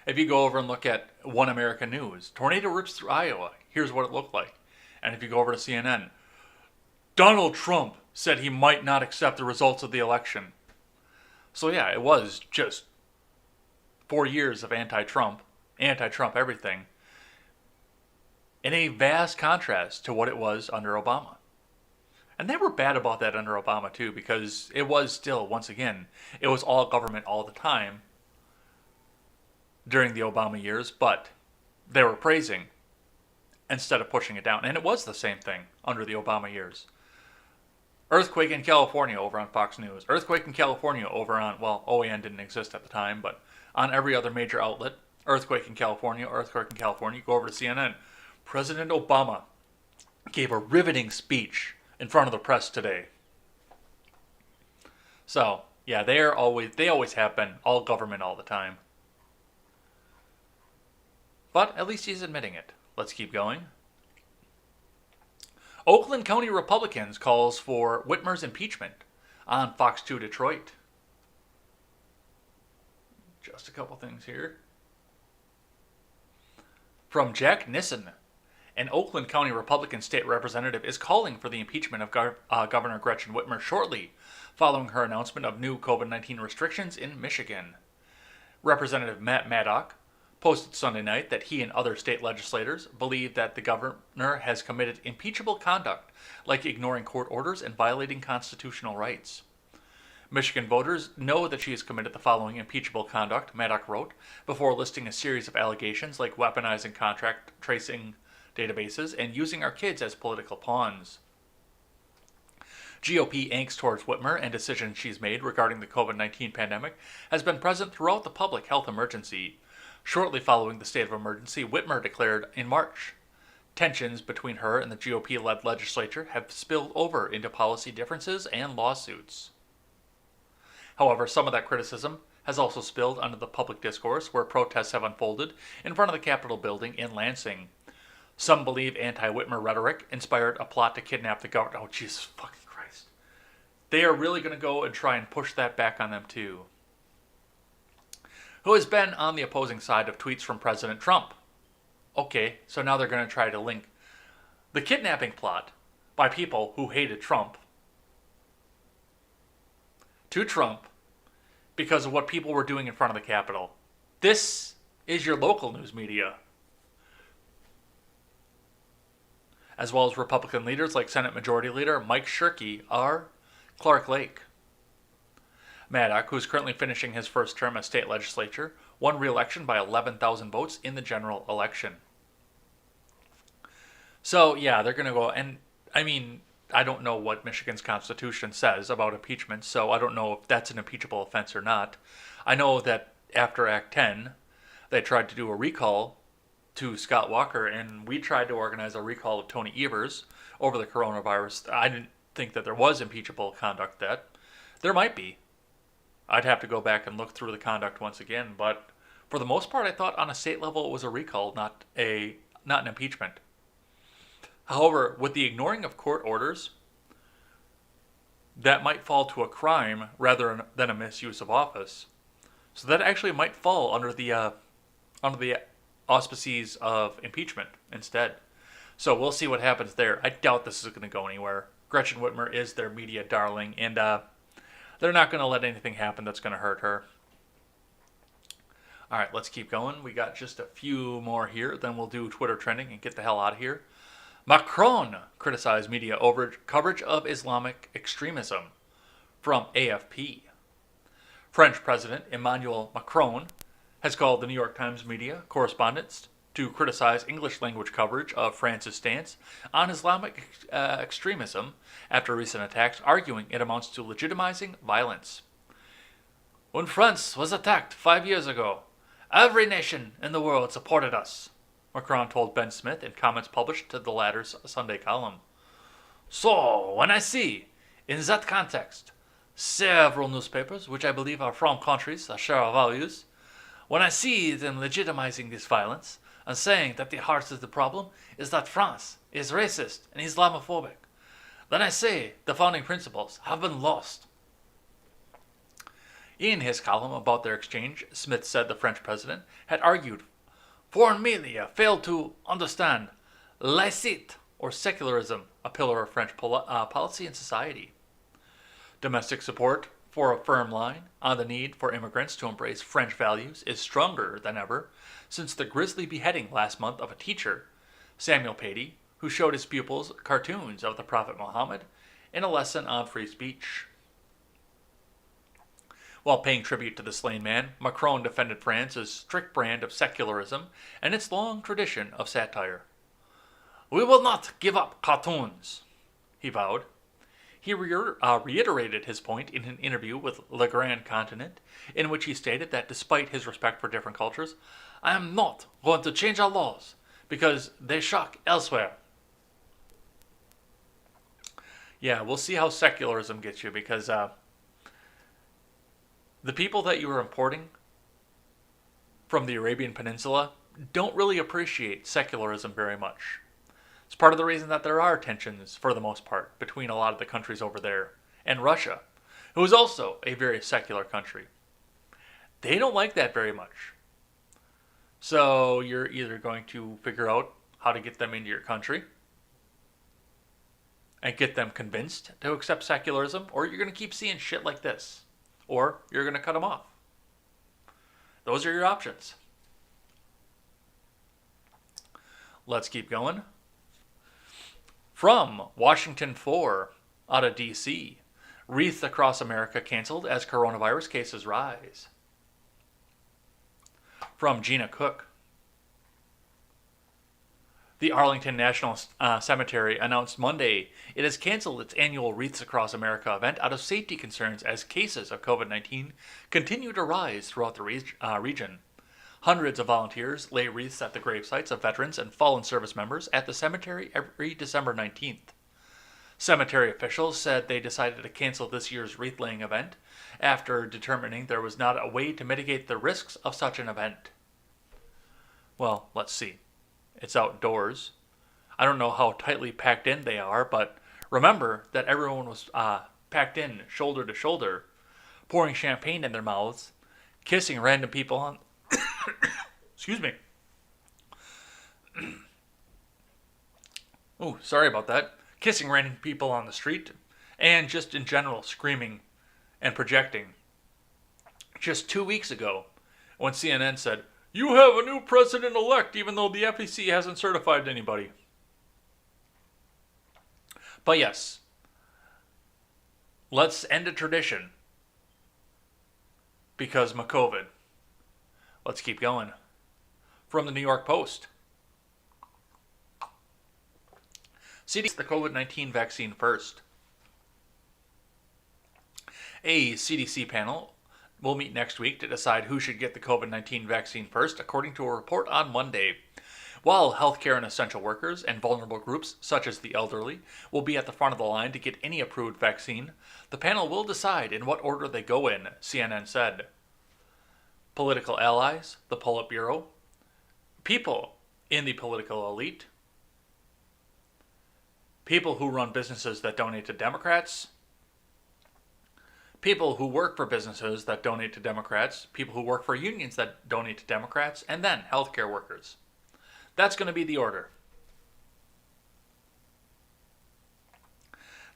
If you go over and look at One American News, tornado rips through Iowa. Here's what it looked like. And if you go over to CNN, Donald Trump said he might not accept the results of the election. So yeah, it was just 4 years of anti-Trump everything, in a vast contrast to what it was under Obama. And they were bad about that under Obama too, because it was still, once again, it was all government all the time during the Obama years, but they were praising instead of pushing it down. And it was the same thing under the Obama years. Earthquake in California over on Fox News. Earthquake in California over on, well, OAN didn't exist at the time, but on every other major outlet. Earthquake in California, Go over to CNN. President Obama gave a riveting speech in front of the press today. So, yeah, they always have been all government all the time. But at least he's admitting it. Let's keep going. Oakland County Republicans calls for Whitmer's impeachment on Fox 2 Detroit. Just a couple things here. From Jack Nissen, an Oakland County Republican state representative is calling for the impeachment of Governor Gretchen Whitmer shortly following her announcement of new COVID-19 restrictions in Michigan. Representative Matt Maddock posted Sunday night that he and other state legislators believe that the governor has committed impeachable conduct, like ignoring court orders and violating constitutional rights. Michigan voters know that she has committed the following impeachable conduct, Maddock wrote, before listing a series of allegations like weaponizing contract tracing databases and using our kids as political pawns. GOP angst towards Whitmer and decisions she's made regarding the COVID-19 pandemic has been present throughout the public health emergency. Shortly following the state of emergency, Whitmer declared in March. Tensions between her and the GOP-led legislature have spilled over into policy differences and lawsuits. However, some of that criticism has also spilled onto the public discourse where protests have unfolded in front of the Capitol building in Lansing. Some believe anti-Whitmer rhetoric inspired a plot to kidnap the governor. Oh, Jesus fucking Christ. They are really going to go and try and push that back on them too. Who has been on the opposing side of tweets from President Trump. Okay, so now they're going to try to link the kidnapping plot by people who hated Trump to Trump because of what people were doing in front of the Capitol. This is your local news media. As well as Republican leaders like Senate Majority Leader Mike Shirkey or Clark Lake. Maddock, who is currently finishing his first term as state legislature, won re-election by 11,000 votes in the general election. So, yeah, they're going to go, and I mean, I don't know what Michigan's constitution says about impeachment, so I don't know if that's an impeachable offense or not. I know that after Act 10, they tried to do a recall to Scott Walker, and we tried to organize a recall of Tony Evers over the coronavirus. I didn't think that there was impeachable conduct that. There might be. I'd have to go back and look through the conduct once again, but for the most part, I thought on a state level it was a recall, not an impeachment. However, with the ignoring of court orders, that might fall to a crime rather than a misuse of office. So that actually might fall under the auspices of impeachment instead. So we'll see what happens there. I doubt this is going to go anywhere. Gretchen Whitmer is their media darling, and they're not going to let anything happen that's going to hurt her. All right, let's keep going. We got just a few more here. Then we'll do Twitter trending and get the hell out of here. Macron criticized media over coverage of Islamic extremism. From AFP. French President Emmanuel Macron has called the New York Times media correspondents to criticize English-language coverage of France's stance on Islamic extremism after recent attacks, arguing it amounts to legitimizing violence. When France was attacked 5 years ago, every nation in the world supported us, Macron told Ben Smith in comments published to the latter's Sunday column. So, when I see, in that context, several newspapers, which I believe are from countries that share our values, when I see them legitimizing this violence and saying that the heart of the problem is that France is racist and Islamophobic, then I say the founding principles have been lost. In his column about their exchange, Smith said the French president had argued foreign media failed to understand laicite, or secularism, a pillar of French policy and society. Domestic support for a firm line on the need for immigrants to embrace French values is stronger than ever since the grisly beheading last month of a teacher, Samuel Paty, who showed his pupils cartoons of the Prophet Muhammad in a lesson on free speech. While paying tribute to the slain man, Macron defended France's strict brand of secularism and its long tradition of satire. We will not give up cartoons, he vowed. He reiterated his point in an interview with Le Grand Continent, in which he stated that despite his respect for different cultures, I am not going to change our laws because they shock elsewhere. Yeah, we'll see how secularism gets you, because the people that you are importing from the Arabian Peninsula don't really appreciate secularism very much. It's part of the reason that there are tensions, for the most part, between a lot of the countries over there and Russia, who is also a very secular country. They don't like that very much. So you're either going to figure out how to get them into your country and get them convinced to accept secularism, or you're going to keep seeing shit like this, or you're going to cut them off. Those are your options. Let's keep going. From Washington 4, out of D.C., wreath across America canceled as coronavirus cases rise. From Gina Cook. The Arlington National Cemetery announced Monday it has canceled its annual Wreaths Across America event out of safety concerns as cases of COVID-19 continue to rise throughout the region. Hundreds of volunteers lay wreaths at the gravesites of veterans and fallen service members at the cemetery every December 19th. Cemetery officials said they decided to cancel this year's wreath-laying event after determining there was not a way to mitigate the risks of such an event. Well, let's see. It's outdoors. I don't know how tightly packed in they are, but remember that everyone was packed in shoulder to shoulder, pouring champagne in their mouths, kissing random people on... Excuse me. Oh, sorry about that. Kissing random people on the street, and just in general screaming and projecting. Just 2 weeks ago, when CNN said, "You have a new president-elect," even though the FEC hasn't certified anybody. But yes, let's end a tradition because McCovid. Let's keep going. From the New York Post. CDC the COVID-19 vaccine first. A CDC panel will meet next week to decide who should get the COVID-19 vaccine first, according to a report on Monday. While healthcare and essential workers and vulnerable groups, such as the elderly, will be at the front of the line to get any approved vaccine, the panel will decide in what order they go in, CNN said. Political allies, the Politburo, people in the political elite, people who run businesses that donate to Democrats, people who work for businesses that donate to Democrats, people who work for unions that donate to Democrats, and then healthcare workers. That's going to be the order.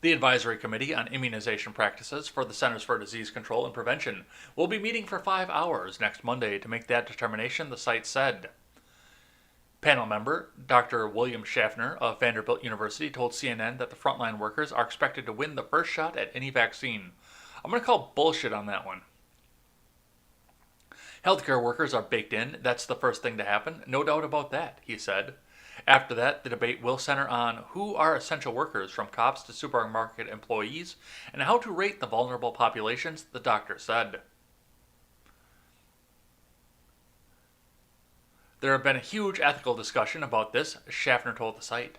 The Advisory Committee on Immunization Practices for the Centers for Disease Control and Prevention will be meeting for 5 hours next Monday to make that determination, the site said. Panel member Dr. William Schaffner of Vanderbilt University told CNN that the frontline workers are expected to win the first shot at any vaccine. I'm going to call bullshit on that one. Healthcare workers are baked in. That's the first thing to happen. No doubt about that, he said. After that, the debate will center on who are essential workers, from cops to supermarket employees, and how to rate the vulnerable populations, the doctor said. There have been a huge ethical discussion about this, Schaffner told the site.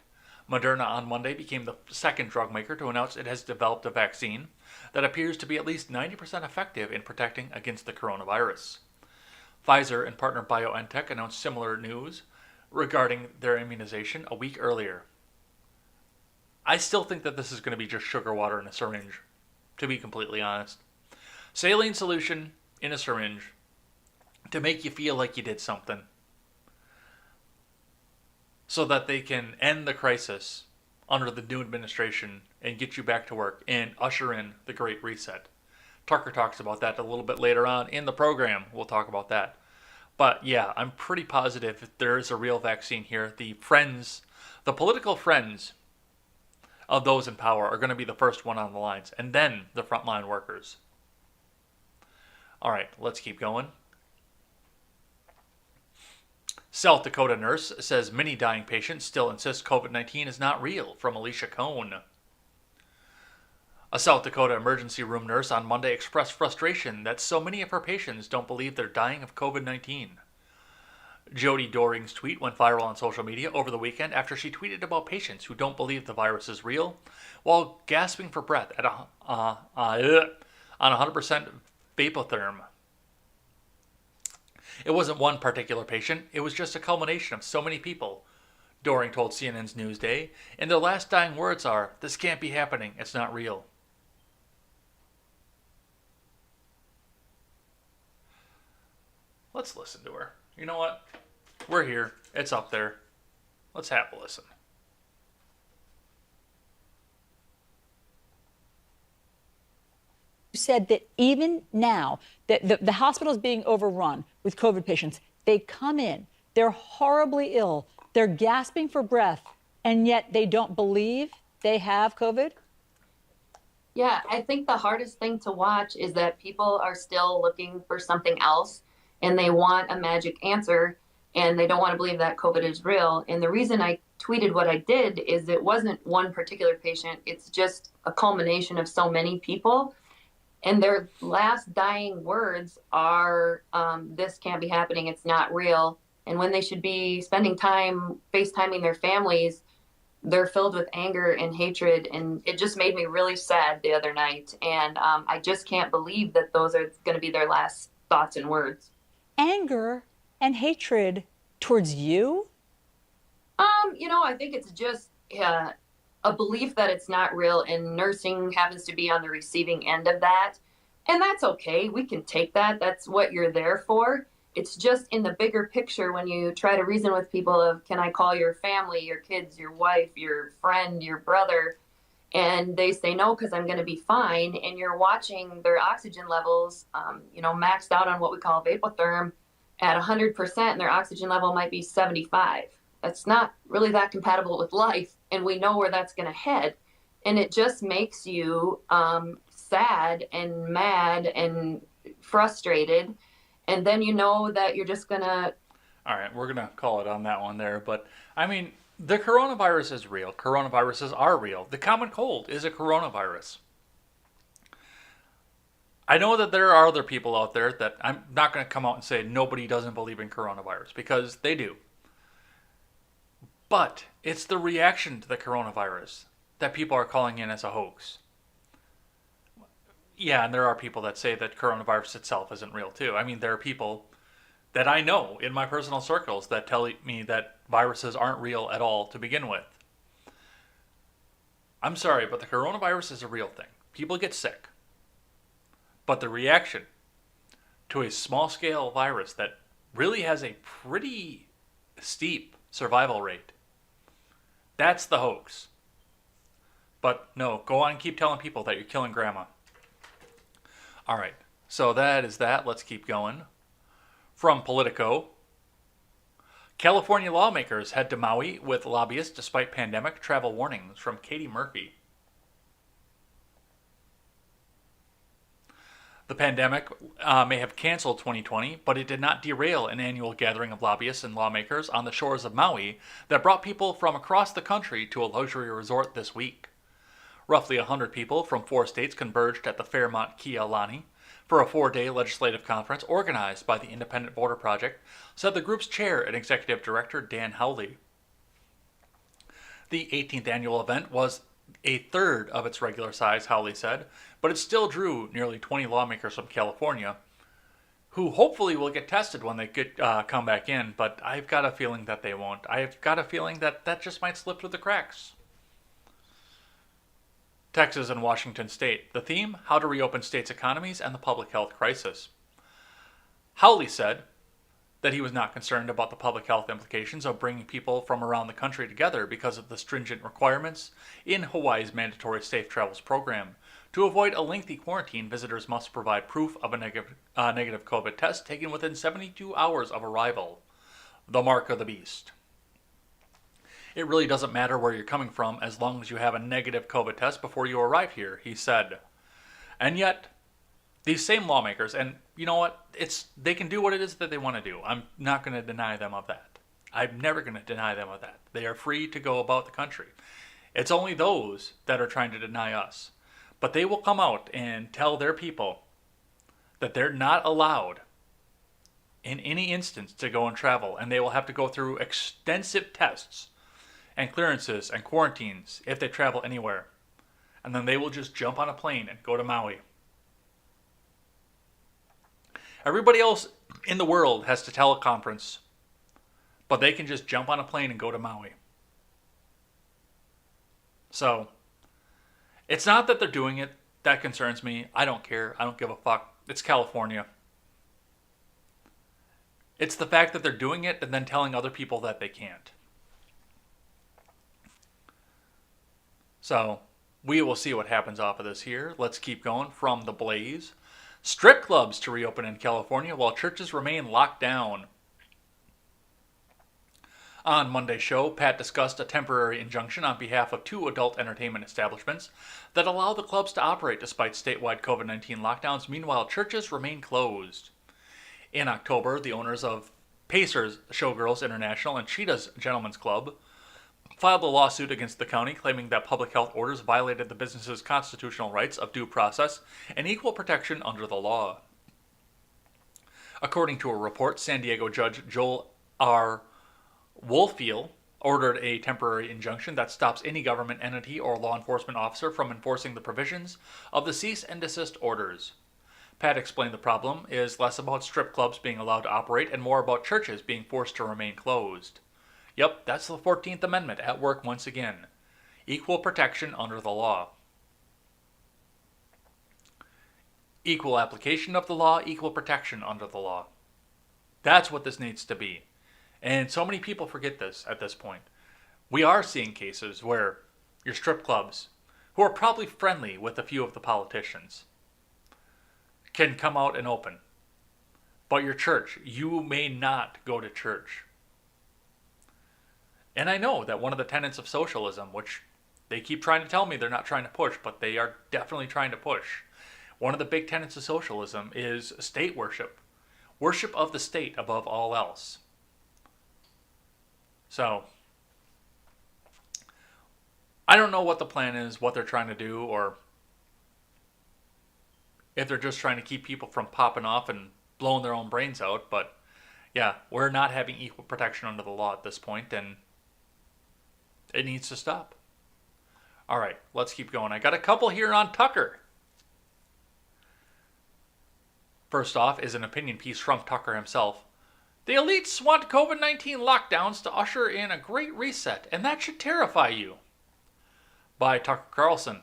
Moderna on Monday became the second drug maker to announce it has developed a vaccine that appears to be at least 90% effective in protecting against the coronavirus. Pfizer and partner BioNTech announced similar news regarding their immunization a week earlier. I still think that this is going to be just sugar water in a syringe, to be completely honest. Saline solution in a syringe to make you feel like you did something, so that they can end the crisis under the new administration and get you back to work and usher in the Great Reset. Tucker talks about that a little bit later on in the program. We'll talk about that. But yeah, I'm pretty positive that there is a real vaccine here. The political friends of those in power are going to be the first one on the lines, and then the frontline workers. All right, let's keep going. South Dakota nurse says many dying patients still insist COVID-19 is not real, from Alicia Cohn. A South Dakota emergency room nurse on Monday expressed frustration that so many of her patients don't believe they're dying of COVID-19. Jody Doring's tweet went viral on social media over the weekend after she tweeted about patients who don't believe the virus is real while gasping for breath on 100% vapotherm. It wasn't one particular patient, it was just a culmination of so many people, Doring told CNN's Newsday, and their last dying words are, "This can't be happening, it's not real." Let's listen to her. You know what? We're here. It's up there. Let's have a listen. You said that even now, that the hospital is being overrun with COVID patients. They come in, they're horribly ill, they're gasping for breath, and yet they don't believe they have COVID? Yeah, I think the hardest thing to watch is that people are still looking for something else and they want a magic answer and they don't want to believe that COVID is real. And the reason I tweeted what I did is it wasn't one particular patient, it's just a culmination of so many people. And their last dying words are, this can't be happening, it's not real. And when they should be spending time FaceTiming their families, they're filled with anger and hatred. And it just made me really sad the other night. And I just can't believe that those are going to be their last thoughts and words. Anger and hatred towards you? I think it's just a belief that it's not real, and nursing happens to be on the receiving end of that. And that's okay. We can take that. That's what you're there for. It's just in the bigger picture when you try to reason with people of, can I call your family, your kids, your wife, your friend, your brother? And they say no, because I'm going to be fine. And you're watching their oxygen levels, maxed out on what we call vapotherm at 100%, and their oxygen level might be 75. That's not really that compatible with life. And we know where that's going to head. And it just makes you sad and mad and frustrated. And then you know that you're just going to... All right, we're going to call it on that one there. But, I mean, the coronavirus is real. Coronaviruses are real. The common cold is a coronavirus. I know that there are other people out there that I'm not going to come out and say nobody doesn't believe in coronavirus, because they do. But it's the reaction to the coronavirus that people are calling in as a hoax. Yeah, and there are people that say that coronavirus itself isn't real too. I mean, there are people that I know in my personal circles that tell me that viruses aren't real at all to begin with. I'm sorry, but the coronavirus is a real thing. People get sick. But the reaction to a small-scale virus that really has a pretty steep survival rate, that's the hoax. But no, go on and keep telling people that you're killing grandma. All right, so that is that. Let's keep going. From Politico, California lawmakers head to Maui with lobbyists despite pandemic travel warnings, from Katie Murphy. The pandemic may have canceled 2020, but it did not derail an annual gathering of lobbyists and lawmakers on the shores of Maui that brought people from across the country to a luxury resort this week. Roughly 100 people from 4 states converged at the Fairmont Kia Lani for a 4-day legislative conference organized by the Independent Voter Project, said the group's chair and executive director Dan Howley. The 18th annual event was a third of its regular size, Howley said, but it still drew nearly 20 lawmakers from California, who hopefully will get tested when they come back in, but I've got a feeling that they won't. I've got a feeling that that just might slip through the cracks. Texas and Washington State. The theme, how to reopen states' economies and the public health crisis. Howley said that he was not concerned about the public health implications of bringing people from around the country together because of the stringent requirements in Hawaii's mandatory safe travels program. To avoid a lengthy quarantine, visitors must provide proof of a negative COVID test taken within 72 hours of arrival. The mark of the beast. It really doesn't matter where you're coming from as long as you have a negative COVID test before you arrive here, he said. And yet, these same lawmakers, and you know what? They can do what it is that they want to do. I'm not going to deny them of that. I'm never going to deny them of that. They are free to go about the country. It's only those that are trying to deny us. But they will come out and tell their people that they're not allowed in any instance to go and travel, and they will have to go through extensive tests and clearances and quarantines if they travel anywhere. And then they will just jump on a plane and go to Maui. Everybody else in the world has to teleconference, but they can just jump on a plane and go to Maui. So, it's not that they're doing it that concerns me. I don't care. I don't give a fuck. It's California. It's the fact that they're doing it and then telling other people that they can't. So, we will see what happens off of this here. Let's keep going from the Blaze. Strip clubs to reopen in California while churches remain locked down. On Monday's show, Pat discussed a temporary injunction on behalf of 2 adult entertainment establishments that allow the clubs to operate despite statewide COVID-19 lockdowns. Meanwhile, churches remain closed. In October, the owners of Pacers Showgirls International and Cheetah's Gentlemen's Club filed a lawsuit against the county claiming that public health orders violated the business's constitutional rights of due process and equal protection under the law. According to a report, San Diego Judge Joel R. Woolfield ordered a temporary injunction that stops any government entity or law enforcement officer from enforcing the provisions of the cease and desist orders. Pat explained the problem is less about strip clubs being allowed to operate and more about churches being forced to remain closed. Yep, that's the 14th Amendment at work once again. Equal protection under the law. Equal application of the law, equal protection under the law. That's what this needs to be. And so many people forget this at this point. We are seeing cases where your strip clubs, who are probably friendly with a few of the politicians, can come out and open. But your church, you may not go to church. And I know that one of the tenets of socialism, which they keep trying to tell me they're not trying to push, but they are definitely trying to push. One of the big tenets of socialism is state worship. Worship of the state above all else. So, I don't know what the plan is, what they're trying to do, or if they're just trying to keep people from popping off and blowing their own brains out. But yeah, we're not having equal protection under the law at this point, and it needs to stop. All right, let's keep going. I got a couple here on Tucker. First off is an opinion piece from Tucker himself. The elites want COVID-19 lockdowns to usher in a great reset, and that should terrify you. By Tucker Carlson.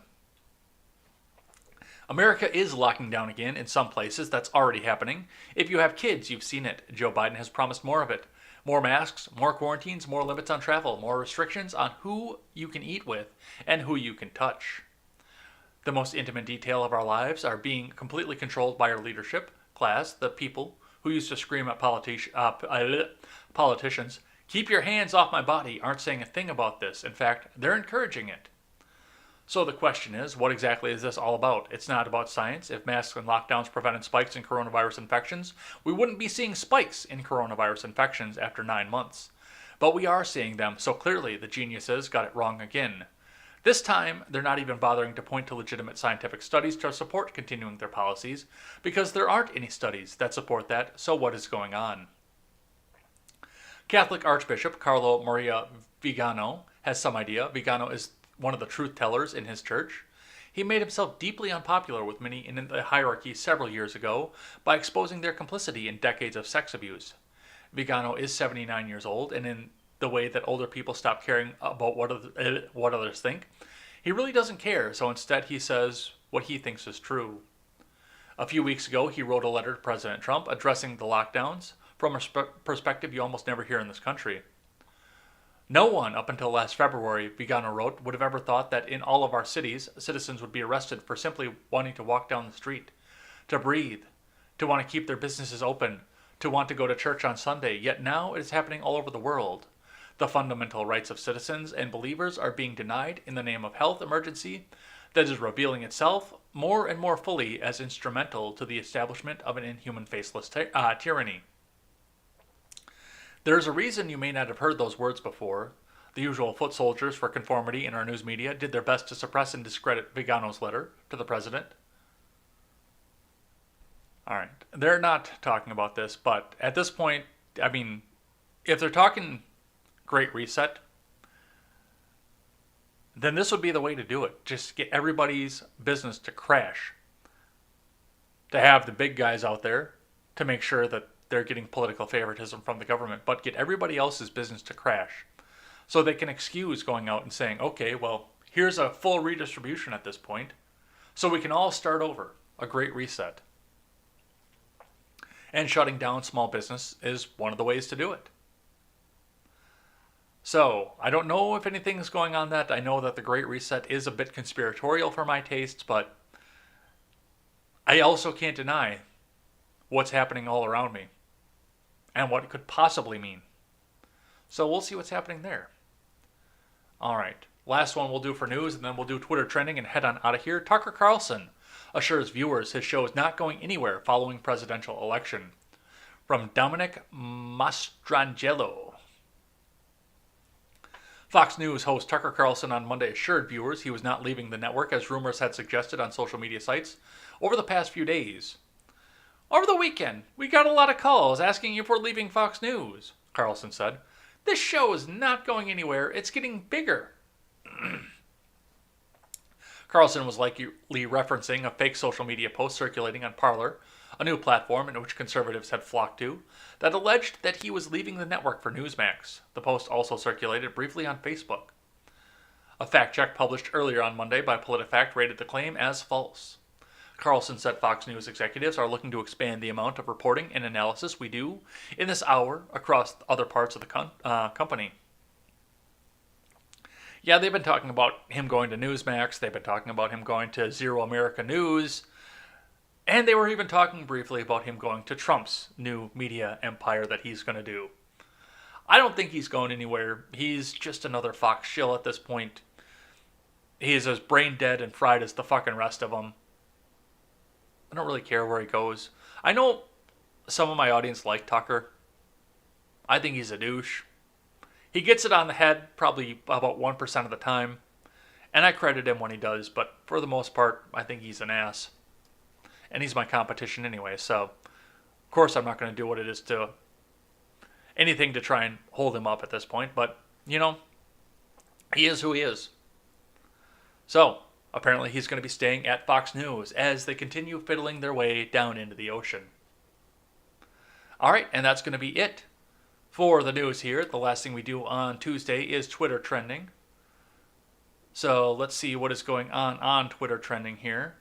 America is locking down again in some places. That's already happening. If you have kids, you've seen it. Joe Biden has promised more of it. More masks, more quarantines, more limits on travel, more restrictions on who you can eat with and who you can touch. The most intimate detail of our lives are being completely controlled by our leadership class, the people who used to scream at politicians, "Keep your hands off my body," aren't saying a thing about this. In fact, they're encouraging it. So the question is, what exactly is this all about? It's not about science. If masks and lockdowns prevented spikes in coronavirus infections, we wouldn't be seeing spikes in coronavirus infections after 9 months. But we are seeing them, so clearly the geniuses got it wrong again. This time, they're not even bothering to point to legitimate scientific studies to support continuing their policies, because there aren't any studies that support that, so what is going on? Catholic Archbishop Carlo Maria Vigano has some idea. Vigano is one of the truth tellers in his church. He made himself deeply unpopular with many in the hierarchy several years ago by exposing their complicity in decades of sex abuse. Vigano is 79 years old, and in the way that older people stop caring about what others think, he really doesn't care, so instead he says what he thinks is true. A few weeks ago, he wrote a letter to President Trump addressing the lockdowns from a perspective you almost never hear in this country. No one, up until last February, Vigano wrote, would have ever thought that in all of our cities, citizens would be arrested for simply wanting to walk down the street, to breathe, to want to keep their businesses open, to want to go to church on Sunday. Yet now it is happening all over the world. The fundamental rights of citizens and believers are being denied in the name of health emergency that is revealing itself more and more fully as instrumental to the establishment of an inhuman, faceless tyranny. There is a reason you may not have heard those words before. The usual foot soldiers for conformity in our news media did their best to suppress and discredit Vigano's letter to the president. All right. They're not talking about this, but at this point, I mean, if they're talking Great Reset, then this would be the way to do it. Just get everybody's business to crash. To have the big guys out there to make sure that they're getting political favoritism from the government, but get everybody else's business to crash. So they can excuse going out and saying, okay, well, here's a full redistribution at this point, so we can all start over. A great reset. And shutting down small business is one of the ways to do it. So, I don't know if anything's going on that. I know that the Great Reset is a bit conspiratorial for my tastes, but I also can't deny what's happening all around me and what it could possibly mean. So we'll see what's happening there. All right, last one we'll do for news, and then we'll do Twitter trending and head on out of here. Tucker Carlson assures viewers his show is not going anywhere following presidential election. From Dominic Mastrangelo. Fox News host Tucker Carlson on Monday assured viewers he was not leaving the network, as rumors had suggested on social media sites over the past few days. Over the weekend, we got a lot of calls asking if we're leaving Fox News, Carlson said. This show is not going anywhere. It's getting bigger. Carlson was likely referencing a fake social media post circulating on Parler, a new platform in which conservatives had flocked to, that alleged that he was leaving the network for Newsmax. The post also circulated briefly on Facebook. A fact check published earlier on Monday by PolitiFact rated the claim as false. Carlson said Fox News executives are looking to expand the amount of reporting and analysis we do in this hour across other parts of the company. Yeah, they've been talking about him going to Newsmax. They've been talking about him going to Zero America News. And they were even talking briefly about him going to Trump's new media empire that he's going to do. I don't think he's going anywhere. He's just another Fox shill at this point. He's as brain dead and fried as the fucking rest of them. I don't really care where he goes. I know some of my audience like Tucker. I think he's a douche. He gets it on the head probably about 1% of the time. And I credit him when he does, but for the most part, I think he's an ass. And he's my competition anyway, so of course I'm not going to do what it is to anything to try and hold him up at this point, but, you know, he is who he is. So, apparently he's going to be staying at Fox News as they continue fiddling their way down into the ocean. Alright, and that's going to be it for the news here. The last thing we do on Tuesday is Twitter trending. So, let's see what is going on Twitter trending here.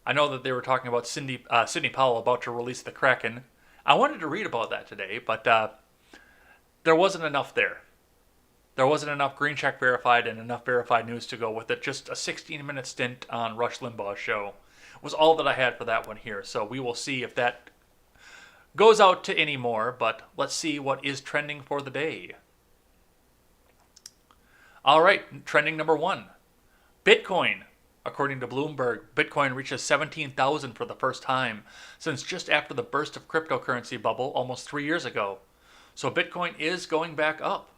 I know that they were talking about Sidney Powell about to release the Kraken. I wanted to read about that today, but there wasn't enough there. There wasn't enough Green Check verified and enough verified news to go with it. Just a 16-minute stint on Rush Limbaugh's show was all that I had for that one here. So we will see if that goes out to any more, but let's see what is trending for the day. All right, trending number 1. Bitcoin. According to Bloomberg, Bitcoin reaches 17,000 for the first time since just after the burst of cryptocurrency bubble almost 3 years ago. So Bitcoin is going back up.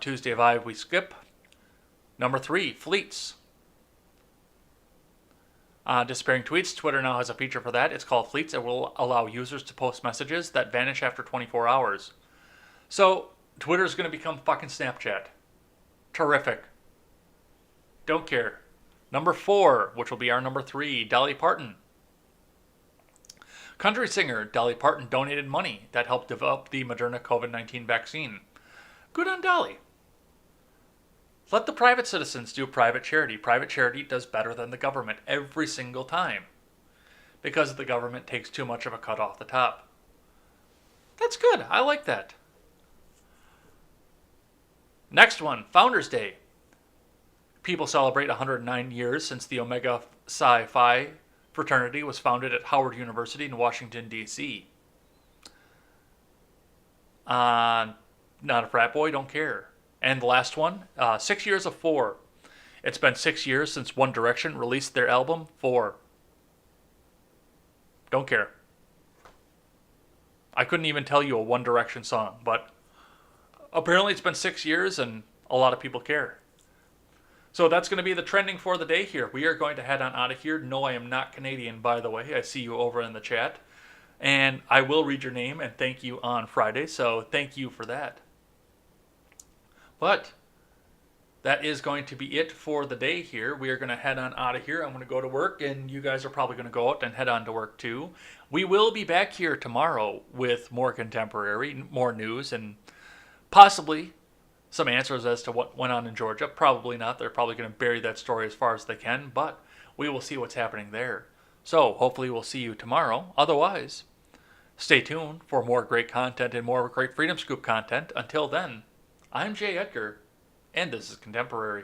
Tuesday Vibe we skip. Number 3, fleets. Disappearing tweets. Twitter now has a feature for that. It's called Fleets. It will allow users to post messages that vanish after 24 hours. So Twitter's going to become fucking Snapchat. Terrific. Don't care. Number 4, which will be our number 3, Dolly Parton. Country singer Dolly Parton donated money that helped develop the Moderna COVID-19 vaccine. Good on Dolly. Let the private citizens do private charity. Private charity does better than the government every single time, because the government takes too much of a cut off the top. That's good. I like that. Next one, Founders Day. People celebrate 109 years since the Omega Psi Phi fraternity was founded at Howard University in Washington, D.C. Not a frat boy, don't care. And the last one, 6 years of 4. It's been 6 years since One Direction released their album, 4. Don't care. I couldn't even tell you a One Direction song, but apparently it's been 6 years and a lot of people care. So that's going to be the trending for the day here. We are going to head on out of here. No, I am not Canadian, by the way. I see you over in the chat. And I will read your name and thank you on Friday, so thank you for that. But that is going to be it for the day here. We are going to head on out of here. I'm going to go to work, and you guys are probably going to go out and head on to work too. We will be back here tomorrow with more contemporary, more news, and possibly some answers as to what went on in Georgia. Probably not. They're probably going to bury that story as far as they can, but we will see what's happening there. So hopefully we'll see you tomorrow. Otherwise, stay tuned for more great content and more great Freedom Scoop content. Until then, I'm Jay Edgar, and this is Contemporary.